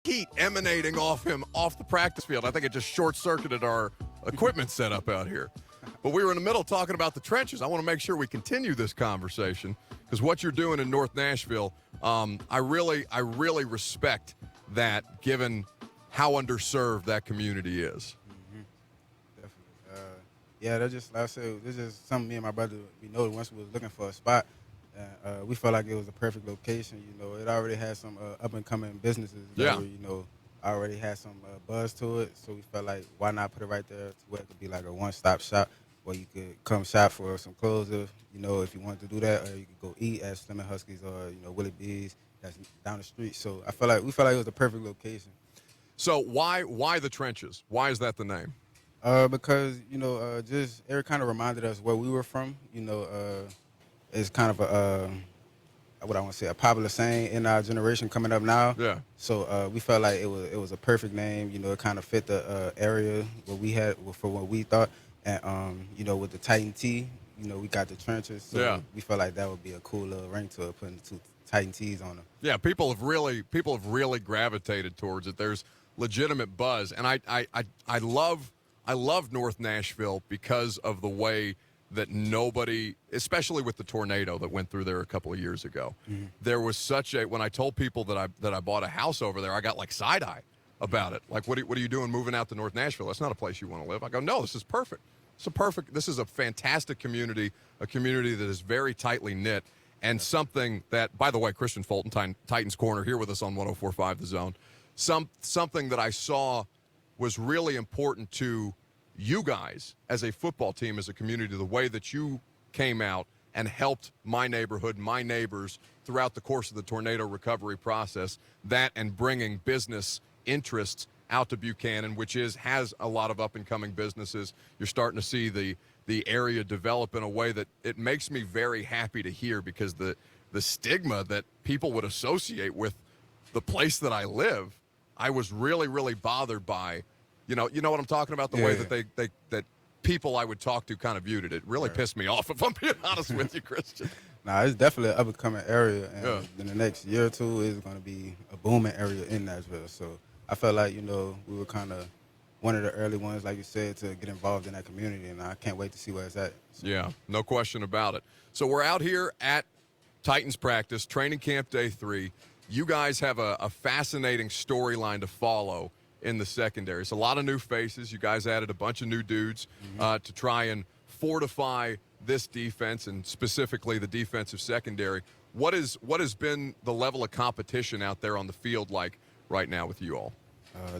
heat emanating off him off the practice field. I think it just short-circuited our equipment setup out here. But we were in the middle talking about the trenches. I want to make sure we continue this conversation because what you're doing in North Nashville, I really respect that given how underserved that community is. Definitely. Yeah, that's just, like I said, this is something me and my brother, we know once we was looking for a spot. We felt like it was a perfect location. You know, it already had some up-and-coming businesses that were, you know, already had some buzz to it. So we felt like, why not put it right there to where it could be like a one-stop shop where you could come shop for some clothes, if you wanted to do that, or you could go eat at Slim and Huskies or, Willie B's that's down the street. So we felt like it was the perfect location. So why the trenches? Why is that the name? Because, just it kind of reminded us where we were from. It's kind of what I want to say, a popular saying in our generation coming up now. Yeah. So we felt like it was a perfect name. It kind of fit the area what we had for what we thought. And, with the Titan T, we got the trenches. So we felt like that would be a cool little ring to it, putting the two Titan T's on them. Yeah, people have really gravitated towards it. There's legitimate buzz. And I love North Nashville because of the way that nobody, especially with the tornado that went through there a couple of years ago, there was such a, when I told people that I bought a house over there, I got like side eye about it. Like, what are you doing moving out to North Nashville? That's not a place you want to live. I go, no, this is perfect. This is a fantastic community, a community that is very tightly knit, and something that, by the way, Kristian Fulton, Titans Corner, here with us on 104.5 The Zone. Something that I saw was really important to you guys as a football team, as a community, the way that you came out and helped my neighborhood, my neighbors throughout the course of the tornado recovery process, that and bringing business interests out to Buchanan, which has a lot of up-and-coming businesses. You're starting to see the area develop in a way that it makes me very happy to hear, because the stigma that people would associate with the place that I live, I was really bothered by. You know what I'm talking about? The way that that people I would talk to kind of viewed it. It really pissed me off, if I'm being honest with you, Kristian. Nah, it's definitely an up-and-coming area, and in the next year or two, it's going to be a booming area in Nashville. So I felt like, we were kind of one of the early ones, like you said, to get involved in that community, and I can't wait to see where it's at. So. Yeah, no question about it. So we're out here at Titans practice, training camp day 3. You guys have a fascinating storyline to follow in the secondary. It's a lot of new faces. You guys added a bunch of new dudes to try and fortify this defense, and specifically the defensive secondary. What has been the level of competition out there on the field like right now with you all?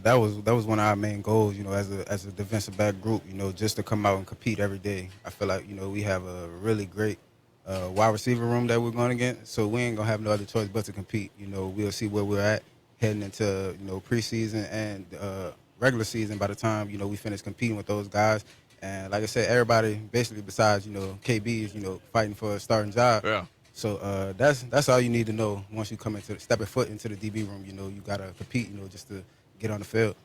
That was one of our main goals, as a defensive back group, just to come out and compete every day. I feel like, we have a really great wide receiver room that we're going against, so we ain't going to have no other choice but to compete. We'll see where we're at heading into, preseason and regular season by the time, we finish competing with those guys. And like I said, everybody basically besides, KB is, fighting for a starting job. Yeah. So that's all you need to know once you come step a foot into the DB room. You got to compete, just to get on the field.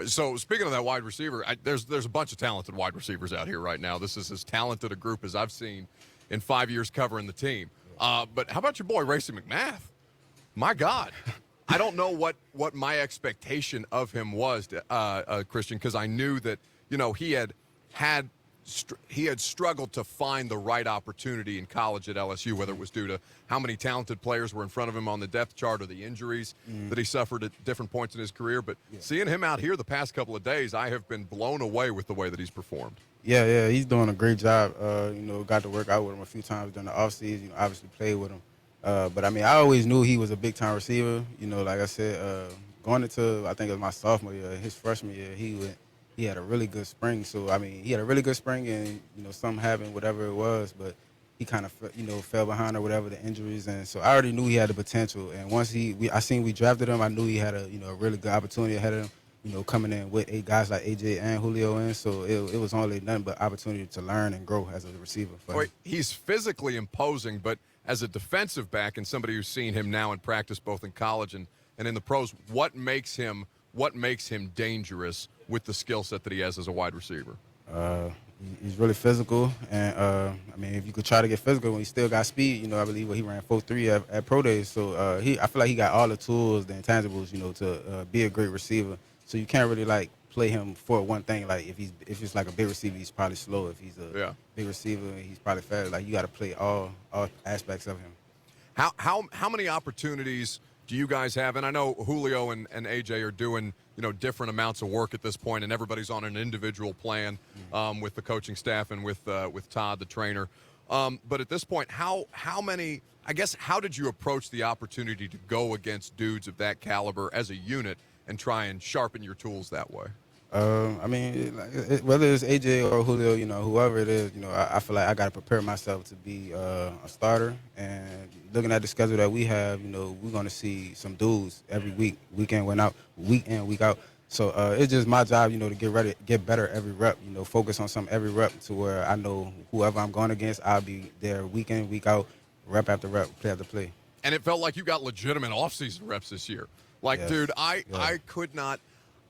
So speaking of that wide receiver, there's a bunch of talented wide receivers out here right now. This is as talented a group as I've seen in 5 years covering the team. But how about your boy, Racey McMath? My God. I don't know what my expectation of him was, Kristian, because I knew that, he had struggled to find the right opportunity in college at LSU, whether it was due to how many talented players were in front of him on the depth chart or the injuries that he suffered at different points in his career. But seeing him out here the past couple of days, I have been blown away with the way that he's performed. Yeah, he's doing a great job. Got to work out with him a few times during the offseason, obviously played with him. But, I always knew he was a big-time receiver. Like I said, going into, I think it was my sophomore year, his freshman year, he had a really good spring. So, he had a really good spring, and, something happened, whatever it was. But he kind of, fell behind or whatever, the injuries. And so I already knew he had the potential. And once I seen we drafted him, I knew he had a really good opportunity ahead of him, coming in with 8 guys like AJ and Julio in. So it was only nothing but opportunity to learn and grow as a receiver. He's physically imposing, but as a defensive back and somebody who's seen him now in practice both in college and in the pros, what makes him dangerous with the skill set that he has as a wide receiver? He's really physical, and I mean, if you could try to get physical when he still got speed, you know, I believe he ran 4.3 at pro days. So I feel like he got all the tools, the intangibles, you know, to be a great receiver. So you can't really like play him for one thing. Like if it's like a big receiver, he's probably slow. If he's a big receiver, he's probably fast. Like you got to play all aspects of him. How many opportunities do you guys have? And I know Julio and AJ are doing, you know, different amounts of work at this point, and everybody's on an individual plan with the coaching staff and with Todd, the trainer. But at this point, how many? I guess how did you approach the opportunity to go against dudes of that caliber as a unit and try and sharpen your tools that way? I mean, whether it's AJ or Julio, you know, whoever it is, you know, I feel like I got to prepare myself to be a starter. And looking at the schedule that we have, you know, we're going to see some dudes every week, week in, week out. So it's just my job, you know, to get better every rep, you know, focus on every rep to where I know whoever I'm going against, I'll be there week in, week out, rep after rep, play after play. And it felt like you got legitimate offseason reps this year. Like, yes. Dude, I could not.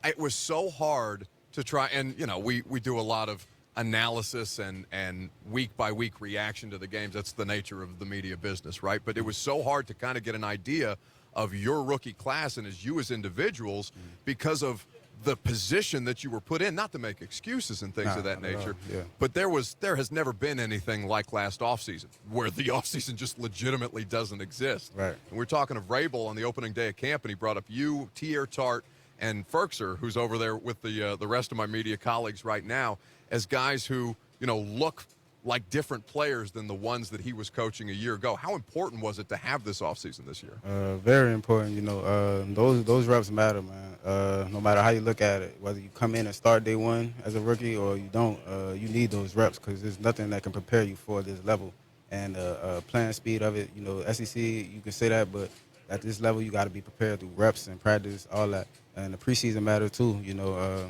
It was so hard to try, and, you know, we do a lot of analysis and week-by-week reaction to the games. That's the nature of the media business, right? But it was so hard to kind of get an idea of your rookie class and as you as individuals because of the position that you were put in, not to make excuses and things of that nature, but there has never been anything like last offseason where the offseason just legitimately doesn't exist. Right. And we're talking of Rabel on the opening day of camp, and he brought up you, Tier Tart, and Ferkser, who's over there with the rest of my media colleagues right now, as guys who, you know, look like different players than the ones that he was coaching a year ago. How important was it to have this offseason this year? Very important. You know, those reps matter, man. No matter how you look at it, whether you come in and start day one as a rookie or you don't, you need those reps because there's nothing that can prepare you for this level. And playing speed of it, you know, SEC, you can say that, but at this level, you got to be prepared through reps and practice, all that. And the preseason matter too. You know,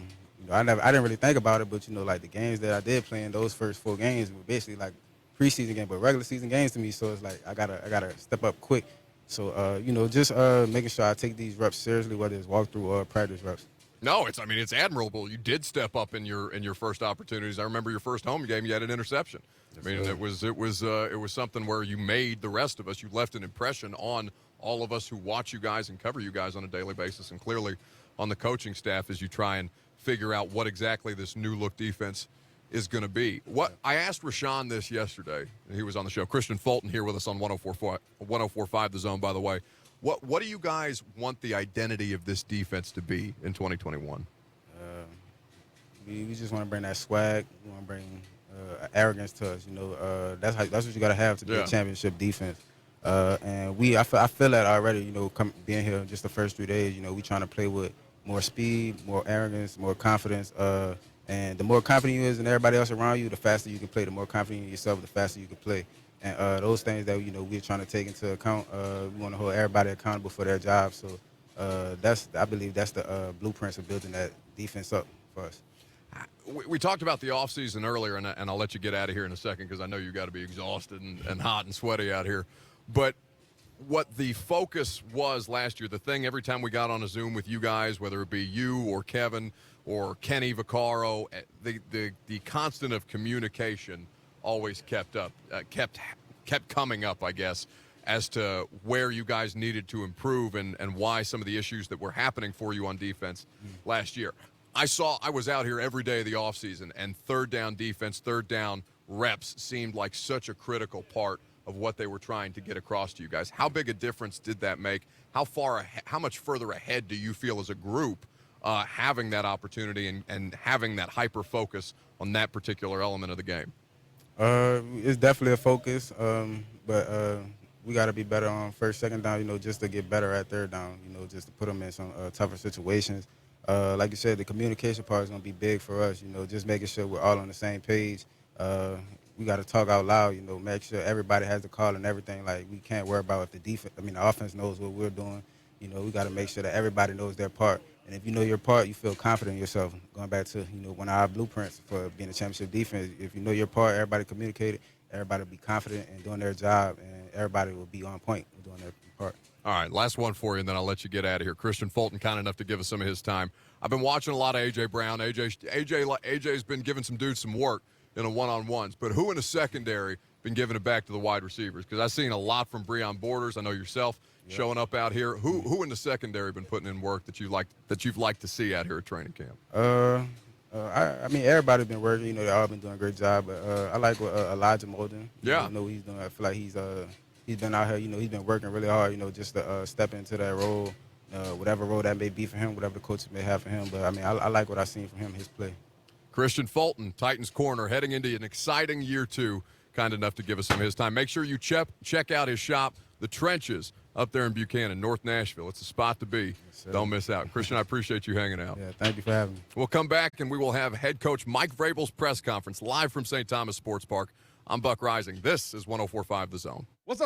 I didn't really think about it, but you know, like the games that I did play in those first 4 games were basically like preseason games, but regular season games to me. So it's like I gotta step up quick. So you know, just making sure I take these reps seriously, whether it's walkthrough or practice reps. No, it's admirable. You did step up in your first opportunities. I remember your first home game, you had an interception. Yes, I mean, it was something where you made the rest of us. You left an impression on all of us who watch you guys and cover you guys on a daily basis, and clearly on the coaching staff as you try and figure out what exactly this new look defense is going to be. What I asked Rashawn this yesterday, and he was on the show. Kristian Fulton here with us on 104.5 The Zone, by the way. What do you guys want the identity of this defense to be in 2021? We just want to bring that swag. We want to bring arrogance to us. You know, that's what you got to have to be a championship defense. And I feel that already. You know, being here just the first 3 days. You know, we trying to play with more speed, more arrogance, more confidence. And the more confident you is in everybody else around you, the faster you can play. The more confident in yourself, the faster you can play. And those things that, you know, we're trying to take into account, we want to hold everybody accountable for their job. So I believe that's the blueprints of building that defense up for us. We talked about the offseason earlier, and I'll let you get out of here in a second because I know you got to be exhausted and hot and sweaty out here. But what the focus was last year, the thing every time we got on a Zoom with you guys, whether it be you or Kevin or Kenny Vaccaro, the constant of communication always kept coming up, I guess, as to where you guys needed to improve and why some of the issues that were happening for you on defense last year. I was out here every day of the offseason, and third down defense, third down reps seemed like such a critical part of what they were trying to get across to you guys. How big a difference did that make? How much further ahead do you feel as a group having that opportunity and having that hyper focus on that particular element of the game? It's definitely a focus, but we got to be better on first, second down, you know, just to get better at third down, you know, just to put them in some tougher situations. Like you said, the communication part is going to be big for us, you know, just making sure we're all on the same page. We got to talk out loud, you know, make sure everybody has the call and everything. Like, we can't worry about if the offense knows what we're doing. You know, we got to make sure that everybody knows their part. And if you know your part, you feel confident in yourself. Going back to, you know, one of our blueprints for being a championship defense, if you know your part, everybody communicated, everybody will be confident in doing their job, and everybody will be on point with doing their part. All right, last one for you, and then I'll let you get out of here. Kristian Fulton, kind enough to give us some of his time. I've been watching a lot of A.J. Brown. AJ's been giving some dudes some work. in a one-on-ones. But who in the secondary been giving it back to the wide receivers? Because I've seen a lot from Breon Borders. I know yourself showing up out here. Who in the secondary been putting in work that you've liked to see out here at training camp? I mean, everybody's been working. You know, they all been doing a great job. But I like what Elijah Molden. Yeah. You know what he's doing. I feel like he's been out here. You know, he's been working really hard. You know, just to step into that role, whatever role that may be for him, whatever the coaches may have for him. But I mean, I like what I've seen from him, his play. Kristian Fulton, Titans corner, heading into an exciting year two. Kind enough to give us some of his time. Make sure you check out his shop, The Trenches, up there in Buchanan, North Nashville. It's a spot to be. Yes, don't miss out. Kristian, I appreciate you hanging out. Yeah, thank you for having me. We'll come back, and we will have head coach Mike Vrabel's press conference live from St. Thomas Sports Park. I'm Buck Reising. This is 104.5 The Zone. What's up?